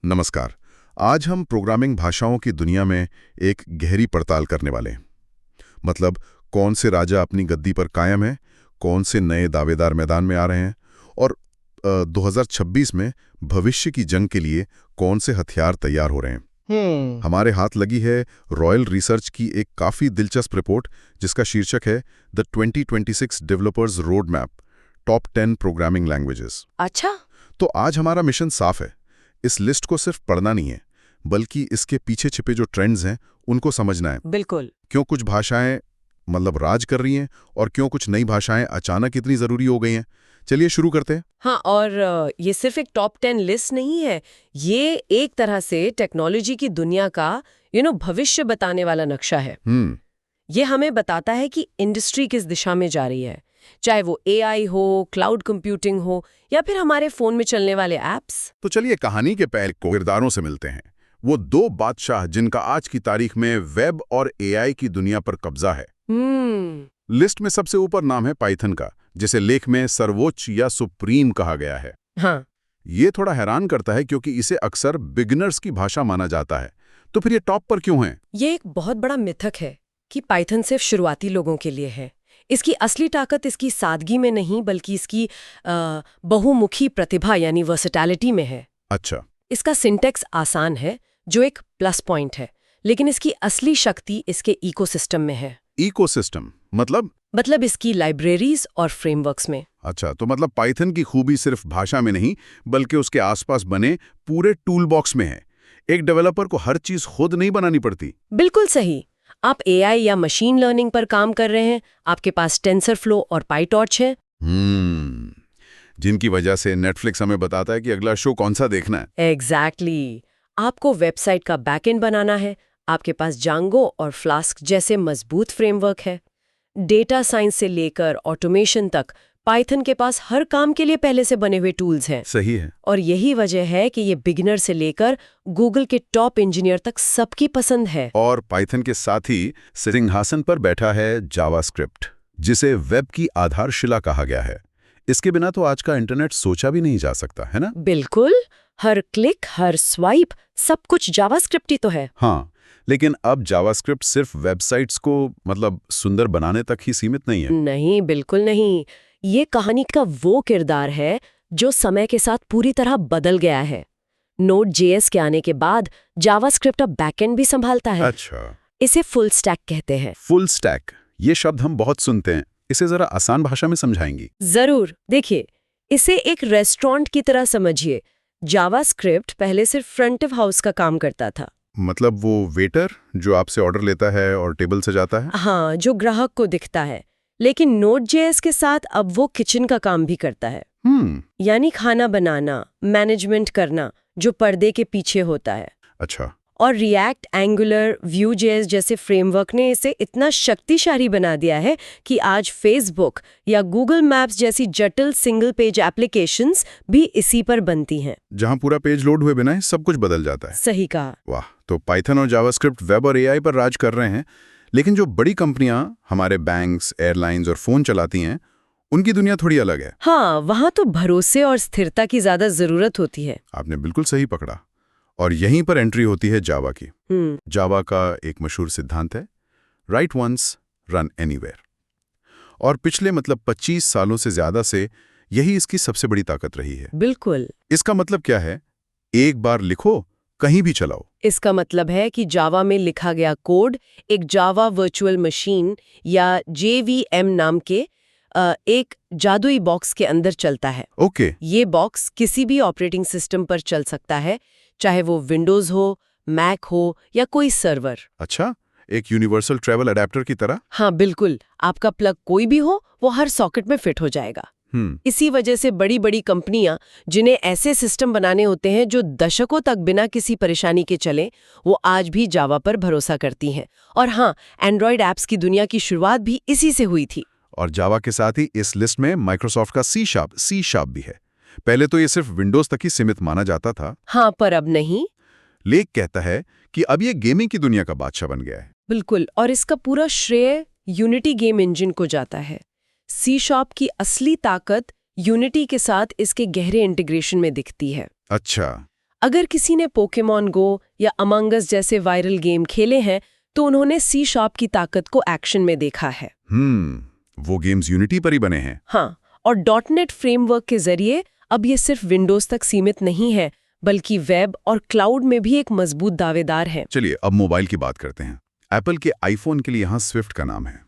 नमस्कार। आज हम प्रोग्रामिंग भाषाओं की दुनिया में एक गहरी पड़ताल करने वाले हैं। मतलब कौन से राजा अपनी गद्दी पर कायम है, कौन से नए दावेदार मैदान में आ रहे हैं और 2026 में भविष्य की जंग के लिए कौन से हथियार तैयार हो रहे हैं। हमारे हाथ लगी है रॉयल रिसर्च की एक काफ़ी दिलचस्प रिपोर्ट जिसका शीर्षक है the 2026 developers road map, top 10 programming languages. अच्छा। तो आज हमारा मिशन साफ है। इस लिस्ट को सिर्फ पढ़ना नहीं है, बल्कि इसके पीछे छिपे जो ट्रेंड्स हैं उनको समझना है। बिल्कुल। क्यों कुछ भाषाएं राज कर रही हैं और क्यों कुछ नई भाषाएं अचानक इतनी जरूरी हो गई हैं। चलिए शुरू करते हैं। हाँ, और ये सिर्फ एक टॉप 10 लिस्ट नहीं है, ये एक तरह से टेक्नोलॉजी की दुनिया का भविष्य बताने वाला नक्शा है। ये हमें बताता है कि इंडस्ट्री किस दिशा में जा रही है, चाहे वो एआई हो, क्लाउड कंप्यूटिंग हो या फिर हमारे फोन में चलने वाले एप्स। तो चलिए कहानी के पहले किरदारों से मिलते हैं, वो दो बादशाह जिनका आज की तारीख में वेब और एआई की दुनिया पर कब्जा है। लिस्ट में सबसे ऊपर नाम है पाइथन का, जिसे लेख में सर्वोच्च या सुप्रीम कहा गया है। हाँ। ये थोड़ा हैरान करता है क्योंकि इसे अक्सर बिगिनर्स की भाषा माना जाता है। तो फिर ये टॉप पर क्यों है? ये एक बहुत बड़ा मिथक है कि पाइथन सिर्फ शुरुआती लोगों के लिए है। इसकी असली ताकत इसकी सादगी में नहीं, बल्कि इसकी बहुमुखी प्रतिभा यानी वर्सेटैलिटी में है। अच्छा। इसका सिंटैक्स आसान है, जो एक प्लस पॉइंट है, लेकिन इसकी असली शक्ति इसके इकोसिस्टम में है। इकोसिस्टम मतलब इसकी लाइब्रेरीज और फ्रेमवर्क्स में। अच्छा, तो मतलब पाइथन की खूबी सिर्फ भाषा में नहीं, बल्कि उसके आसपास बने पूरे टूल बॉक्स में है। एक डेवलपर को हर चीज खुद नहीं बनानी पड़ती। बिल्कुल सही। आप एआई या मशीन लर्निंग पर काम कर रहे हैं, आपके पास टेंसरफ्लो और पाइटॉर्च है। जिनकी वजह से नेटफ्लिक्स हमें बताता है कि अगला शो कौन सा देखना है। एग्जैक्टली। आपको वेबसाइट का बैकएंड बनाना है, आपके पास जांगो और फ्लास्क जैसे मजबूत फ्रेमवर्क है। डेटा साइंस से लेकर ऑटोमेशन तक पाइथन के पास हर काम के लिए पहले से बने हुए टूल्स हैं। सही है। और यही वजह है कि ये बिगिनर से लेकर गूगल के टॉप इंजीनियर तक सबकी पसंद है। और पाइथन के साथ ही सिंहासन पर बैठा है जावास्क्रिप्ट, जिसे वेब की आधारशिला कहा गया है। इसके बिना तो आज का इंटरनेट सोचा भी नहीं जा सकता, है ना? बिल्कुल। हर क्लिक, हर स्वाइप, सब कुछ जावास्क्रिप्ट ही तो है। हाँ, लेकिन अब जावास्क्रिप्ट सिर्फ वेबसाइट्स को सुंदर बनाने तक ही सीमित नहीं है। नहीं, बिल्कुल नहीं। ये कहानी का वो किरदार है जो समय के साथ पूरी तरह बदल गया है। Node.js के आने के बाद जावास्क्रिप्ट अब बैकएंड भी संभालता है। अच्छा। इसे फुल स्टैक कहते हैं। फुल स्टैक, ये शब्द हम बहुत सुनते हैं। इसे जरा आसान भाषा में समझाएंगी? जरूर। देखिए, इसे एक रेस्टोरेंट की तरह समझिए। जावास्क्रिप्ट पहले सिर्फ फ्रंट ऑफ हाउस का काम करता था। मतलब वो वेटर जो आपसे ऑर्डर लेता है और टेबल से जाता है? हाँ, जो ग्राहक को दिखता है। लेकिन Node.js के साथ अब वो किचन का काम भी करता है। यानी खाना बनाना, मैनेजमेंट करना, जो पर्दे के पीछे होता है। अच्छा। और रिएक्ट, एंगुलर, Vue.js जैसे फ्रेमवर्क ने इसे इतना शक्तिशाली बना दिया है कि आज फेसबुक या गूगल मैप्स जैसी जटिल सिंगल पेज एप्लीकेशंस भी इसी पर बनती हैं। जहां पूरा पेज लोड हुए बिना ही सब कुछ बदल जाता है। सही कहा। वाह, तो पाइथन और जावास्क्रिप्ट वेब और एआई पर राज कर रहे हैं, लेकिन जो बड़ी कंपनियां हमारे बैंक्स, एयरलाइंस और फोन चलाती हैं, उनकी दुनिया थोड़ी अलग है। हाँ, वहां तो भरोसे और स्थिरता की ज्यादा जरूरत होती है। आपने बिल्कुल सही पकड़ा। और यहीं पर एंट्री होती है जावा की। जावा का एक मशहूर सिद्धांत है, राइट वंस, रन एनीवेयर। और पिछले 25 सालों से ज्यादा से यही इसकी सबसे बड़ी ताकत रही है। बिल्कुल। इसका मतलब क्या है? एक बार लिखो, कहीं भी चलाओ। इसका मतलब है कि जावा में लिखा गया कोड एक जावा वर्चुअल मशीन या JVM नाम के एक जादुई बॉक्स के अंदर चलता है। ओके। ये बॉक्स किसी भी ऑपरेटिंग सिस्टम पर चल सकता है, चाहे वो विंडोज हो, मैक हो या कोई सर्वर। अच्छा, एक यूनिवर्सल ट्रैवल अडेप्टर की तरह? हाँ, बिल्कुल। आपका प्लग कोई भी हो, वो हर सॉकेट में फिट हो जाएगा। इसी वजह से बड़ी बड़ी कंपनियां, जिन्हें ऐसे सिस्टम बनाने होते हैं जो दशकों तक बिना किसी परेशानी के चले, वो आज भी जावा पर भरोसा करती हैं। और हाँ, एंड्रॉयड ऐप्स की दुनिया की शुरुआत भी इसी से हुई थी। और जावा के साथ ही इस लिस्ट में माइक्रोसॉफ्ट का सी शार्प भी है। पहले तो ये सिर्फ विंडोज तक ही सीमित माना जाता था। हाँ, पर अब नहीं। लेख कहता है कि अब ये गेमिंग की दुनिया का बादशाह बन गया है। बिल्कुल। और इसका पूरा श्रेय यूनिटी गेम इंजन को जाता है। C# की असली ताकत यूनिटी के साथ इसके गहरे इंटीग्रेशन में दिखती है। अच्छा। अगर किसी ने पोकेमॉन गो या अमंग अस जैसे वायरल गेम खेले हैं तो उन्होंने सी शार्प की ताकत को एक्शन में देखा है। वो गेम्स यूनिटी पर ही बने हैं। हाँ, और .NET फ्रेमवर्क के जरिए अब ये सिर्फ विंडोज तक सीमित नहीं है, बल्कि वेब और क्लाउड में भी एक मजबूत दावेदार है। चलिए अब मोबाइल की बात करते हैं। एप्पल के आईफोन के लिए यहाँ स्विफ्ट का नाम है।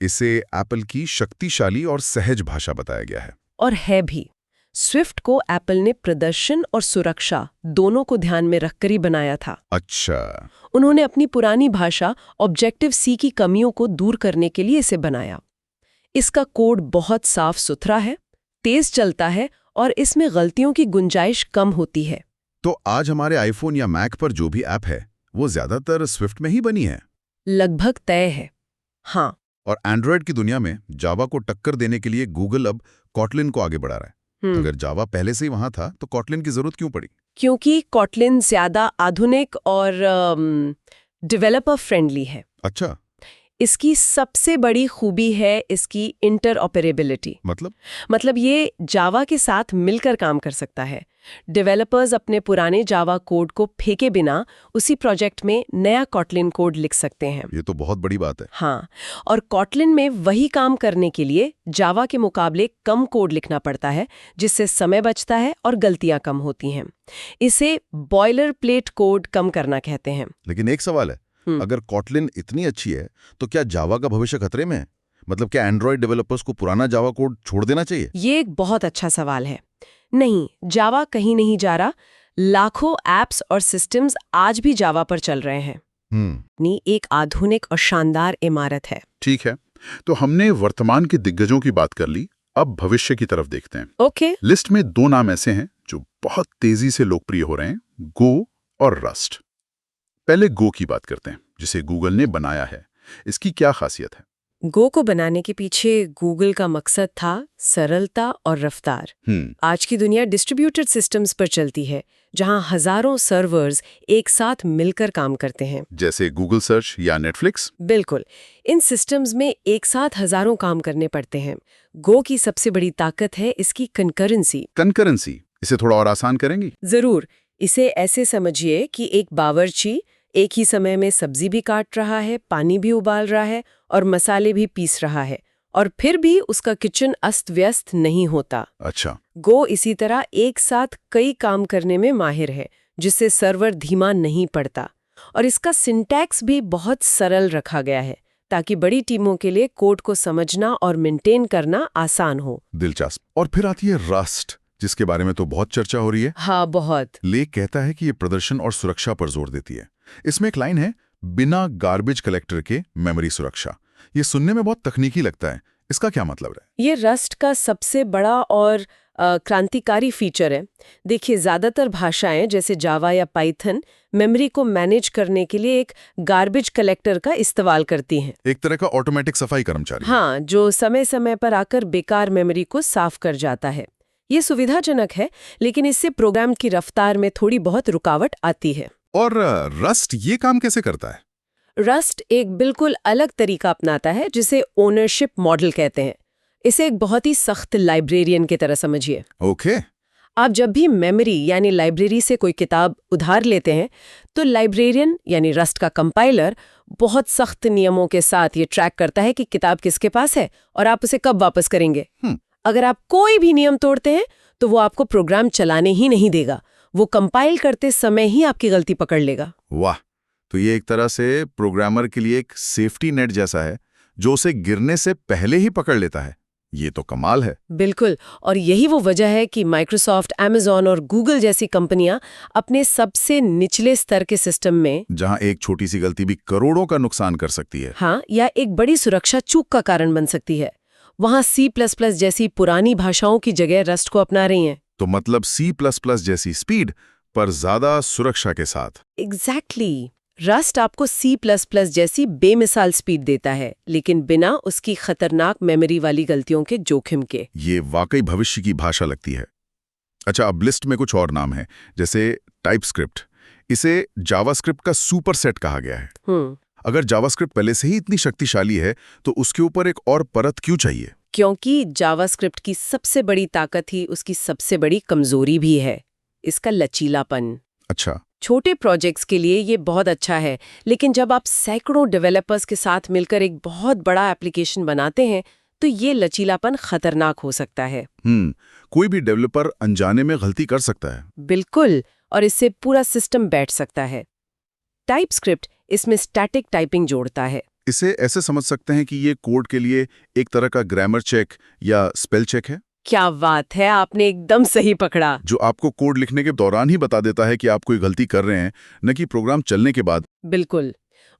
इसे एप्पल की शक्तिशाली और सहज भाषा बताया गया है। और है भी। स्विफ्ट को एप्पल ने प्रदर्शन और सुरक्षा दोनों को ध्यान में रखकर ही बनाया था। अच्छा। उन्होंने अपनी पुरानी भाषा ऑब्जेक्टिव सी की कमियों को दूर करने के लिए इसे बनाया। इसका कोड बहुत साफ सुथरा है, तेज चलता है और इसमें गलतियों की गुंजाइश कम होती है। तो आज हमारे आईफोन या मैक पर जो भी ऐप है वो ज्यादातर स्विफ्ट में ही बनी है। लगभग तय है। हाँ। और एंड्रॉयड की दुनिया में जावा को टक्कर देने के लिए गूगल अब कॉटलिन को आगे बढ़ा रहा है। अगर जावा पहले से ही वहां था तो कॉटलिन की जरूरत क्यों पड़ी? क्योंकि कॉटलिन ज्यादा आधुनिक और डेवलपर फ्रेंडली है। अच्छा। इसकी सबसे बड़ी खूबी है इसकी इंटरऑपरेबिलिटी। मतलब ये जावा के साथ मिलकर काम कर सकता है। डेवलपर्स अपने पुराने जावा कोड को फेंके बिना उसी प्रोजेक्ट में नया कॉटलिन कोड लिख सकते हैं। ये तो बहुत बड़ी बात है। हाँ, और कॉटलिन में वही काम करने के लिए जावा के मुकाबले कम कोड लिखना पड़ता है, जिससे समय बचता है और गलतियां कम होती हैं। इसे बॉयलर प्लेट कोड कम करना कहते हैं। लेकिन एक सवाल है, अगर कॉटलिन इतनी अच्छी है तो क्या जावा का भविष्य खतरे में है? मतलब क्या एंड्रॉयड डेवलपर्स को पुराना जावा कोड छोड़ देना चाहिए? ये एक बहुत अच्छा सवाल है। नहीं, जावा कहीं नहीं जा रहा। लाखों एप्स और सिस्टम्स आज भी जावा पर चल रहे हैं। एक आधुनिक और शानदार इमारत है। ठीक है, तो हमने वर्तमान के दिग्गजों की बात कर ली, अब भविष्य की तरफ देखते हैं। ओके। लिस्ट में 2 नाम ऐसे हैं जो बहुत तेजी से लोकप्रिय हो रहे हैं, गो और रस्ट। पहले गो की बात करते हैं, जिसे गूगल ने बनाया है। इसकी क्या खासियत है? गो को बनाने के पीछे गूगल का मकसद था सरलता और रफ्तार। आज की दुनिया डिस्ट्रीब्यूटेड सिस्टम्स पर चलती है, जहां हजारों सर्वर्स एक साथ मिलकर काम करते हैं। जैसे गूगल सर्च या नेटफ्लिक्स? बिल्कुल। इन सिस्टम्स में एक साथ हजारों काम करने पड़ते हैं। गो की सबसे बड़ी ताकत है इसकी कंकरेंसी। कंकरेंसी, इसे थोड़ा और आसान करेंगी? जरूर। इसे ऐसे समझिए कि एक बावर्ची एक ही समय में सब्जी भी काट रहा है, पानी भी उबाल रहा है और मसाले भी पीस रहा है, और फिर भी उसका किचन अस्त व्यस्त नहीं होता। अच्छा। गो इसी तरह एक साथ कई काम करने में माहिर है, जिससे सर्वर धीमा नहीं पड़ता। और इसका सिंटैक्स भी बहुत सरल रखा गया है, ताकि बड़ी टीमों के लिए कोड को समझना और मेंटेन करना आसान हो। दिलचस्प। और फिर आती है रस्ट, जिसके बारे में तो बहुत चर्चा हो रही है। हाँ, बहुत। लेख कहता है कि ये प्रदर्शन और सुरक्षा पर जोर देती है। इसमें एक लाइन है, बिना गार्बेज कलेक्टर के मेमोरी सुरक्षा। ये सुनने में बहुत तकनीकी लगता है, इसका क्या मतलब है? ये रस्ट का सबसे बड़ा और क्रांतिकारी फीचर है। देखिए, ज्यादातर भाषाएं जैसे जावा या पाइथन मेमोरी को मैनेज करने के लिए एक गार्बेज कलेक्टर का इस्तेमाल करती हैं। एक तरह का ऑटोमेटिक सफाई कर्मचारी। हाँ, जो समय समय पर आकर बेकार मेमोरी को साफ कर जाता है। ये सुविधाजनक है, लेकिन इससे प्रोग्राम की रफ्तार में थोड़ी बहुत रुकावट आती है। और रस्ट ये काम कैसे करता है? रस्ट एक बिल्कुल अलग तरीका अपनाता है, जिसे ओनरशिप मॉडल कहते हैं। इसे एक बहुत ही सख्त लाइब्रेरियन की तरह समझिए। ओके। आप जब भी मेमोरी यानी लाइब्रेरी से कोई किताब उधार लेते हैं, तो लाइब्रेरियन यानी रस्ट का कंपाइलर बहुत सख्त नियमों के साथ ये ट्रैक करता है कि किताब किसके पास है और आप उसे कब वापस करेंगे। अगर आप कोई भी नियम तोड़ते हैं तो वो आपको प्रोग्राम चलाने ही नहीं देगा। वो कंपाइल करते समय ही आपकी गलती पकड़ लेगा। वाह, तो ये एक तरह से प्रोग्रामर के लिए एक सेफ्टी नेट जैसा है, जो उसे गिरने से पहले ही पकड़ लेता है। ये तो कमाल है। बिल्कुल, और यही वो वजह है कि माइक्रोसॉफ्ट, अमेज़न और गूगल जैसी कंपनियां अपने सबसे निचले स्तर के सिस्टम में, जहां एक छोटी सी गलती भी करोड़ों का नुकसान कर सकती है, हाँ, या एक बड़ी सुरक्षा चूक का कारण बन सकती है, वहां C++ जैसी पुरानी भाषाओं की जगह रस्ट को अपना रही हैं। तो मतलब C++ जैसी स्पीड पर ज्यादा सुरक्षा के साथ। एग्जैक्टली। रस्ट आपको C++ जैसी बेमिसाल स्पीड देता है, लेकिन बिना उसकी खतरनाक मेमोरी वाली गलतियों के जोखिम के। ये वाकई भविष्य की भाषा लगती है। अच्छा, अब लिस्ट में कुछ और नाम है, जैसे टाइपस्क्रिप्ट। इसे जावास्क्रिप्ट का सुपर सेट कहा गया है। अगर जावास्क्रिप्ट पहले से ही इतनी शक्तिशाली है, तो उसके ऊपर एक और परत क्यों चाहिए? क्योंकि जावास्क्रिप्ट की सबसे बड़ी ताकत ही उसकी सबसे बड़ी कमजोरी भी है, इसका लचीलापन। अच्छा। छोटे प्रोजेक्ट्स के लिए ये बहुत अच्छा है, लेकिन जब आप सैकड़ों डेवलपर्स के साथ मिलकर एक बहुत बड़ा एप्लीकेशन बनाते हैं तो ये लचीलापन खतरनाक हो सकता है। कोई भी डेवलपर अनजाने में गलती कर सकता है। बिल्कुल, और इससे पूरा सिस्टम बैठ सकता है। टाइपस्क्रिप्ट इसमें स्टैटिक टाइपिंग जोड़ता है। इसे ऐसे समझ सकते हैं कि ये कोड के लिए एक तरह का ग्रामर चेक या स्पेल चेक है, क्या बात है, आपने एकदम सही पकड़ा। जो आपको कोड लिखने के दौरान ही बता देता है कि आप कोई गलती कर रहे हैं, न कि प्रोग्राम चलने के बाद। बिल्कुल।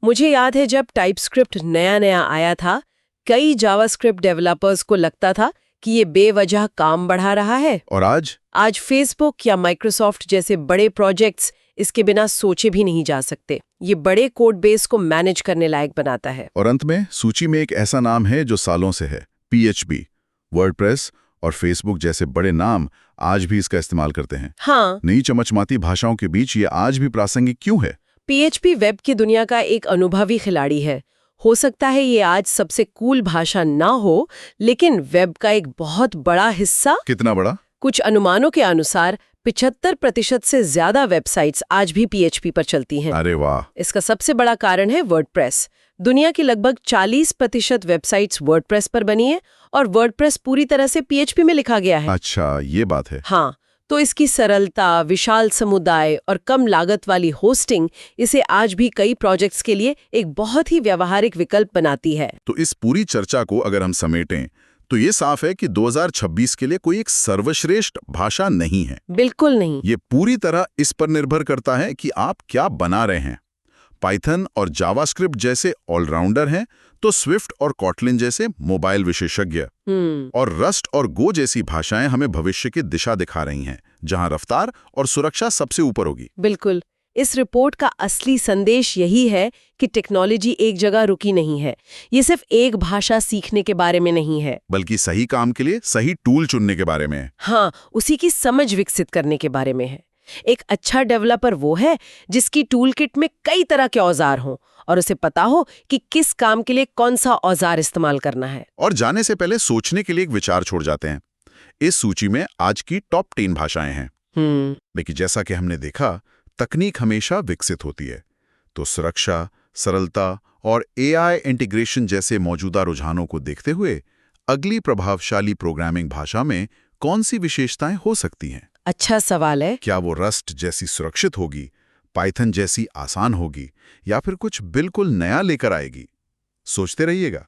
मुझे याद है जब टाइपस्क्रिप्ट नया आया था, कई जावास्क्रिप्ट डेवलपर्स को लगता था कि ये बेवजह काम बढ़ा रहा है। और आज फेसबुक या माइक्रोसॉफ्ट जैसे बड़े प्रोजेक्ट्स इसके बिना सोचे भी नहीं जा सकते। ये बड़े कोड बेस को मैनेज करने लायक बनाता है। और अंत में सूची में एक ऐसा नाम है जो सालों से है, PHP। वर्डप्रेस और फेसबुक जैसे बड़े नाम आज भी इसका इस्तेमाल करते हैं। हाँ, नई चमचमाती भाषाओं के बीच ये आज भी प्रासंगिक क्यों है? PHP वेब की दुनिया का एक अनुभवी खिलाड़ी है। हो सकता है ये आज सबसे कूल भाषा ना हो, लेकिन वेब का एक बहुत बड़ा हिस्सा। कितना बड़ा? कुछ अनुमानों के अनुसार 75% से ज्यादा वेबसाइट्स आज भी PHP पर चलती हैं। अरे वाह! इसका सबसे बड़ा कारण है वर्डप्रेस। दुनिया की लगभग 40% वेबसाइट्स वर्डप्रेस पर बनी है और वर्डप्रेस पूरी तरह से PHP में लिखा गया है। अच्छा, ये बात है। हाँ, तो इसकी सरलता, विशाल समुदाय और कम लागत वाली होस्टिंग इसे आज भी कई प्रोजेक्ट्स के लिए एक बहुत ही व्यावहारिक विकल्प बनाती है। तो इस पूरी चर्चा को अगर हम समेटें तो ये साफ है कि 2026 के लिए कोई एक सर्वश्रेष्ठ भाषा नहीं है। बिल्कुल नहीं। ये पूरी तरह इस पर निर्भर करता है कि आप क्या बना रहे हैं। पाइथन और जावास्क्रिप्ट जैसे ऑलराउंडर हैं, तो स्विफ्ट और कॉटलिन जैसे मोबाइल विशेषज्ञ, और रस्ट और गो जैसी भाषाएं हमें भविष्य की दिशा दिखा रही हैं, जहां रफ्तार और सुरक्षा सबसे ऊपर होगी। बिल्कुल। इस रिपोर्ट का असली संदेश यही है कि टेक्नोलॉजी एक जगह रुकी नहीं है। ये सिर्फ एक भाषा सीखने के बारे में नहीं है, बल्कि सही काम के लिए सही टूल चुनने के बारे में है। हाँ, उसी की समझ विकसित करने के बारे में है। एक अच्छा डेवलपर वो है जिसकी टूल किट में कई तरह के औजार हों और उसे पता हो कि किस काम के लिए कौन सा औजार इस्तेमाल करना है। और जाने से पहले सोचने के लिए एक विचार छोड़ जाते हैं। इस सूची में आज की टॉप 10 भाषाएं हैं। लेकिन जैसा कि हमने देखा, तकनीक हमेशा विकसित होती है, तो सुरक्षा, सरलता और AI इंटीग्रेशन जैसे मौजूदा रुझानों को देखते हुए अगली प्रभावशाली प्रोग्रामिंग भाषा में कौन सी विशेषताएं हो सकती हैं? अच्छा सवाल है। क्या वो रस्ट जैसी सुरक्षित होगी, पाइथन जैसी आसान होगी, या फिर कुछ बिल्कुल नया लेकर आएगी? सोचते रहिएगा।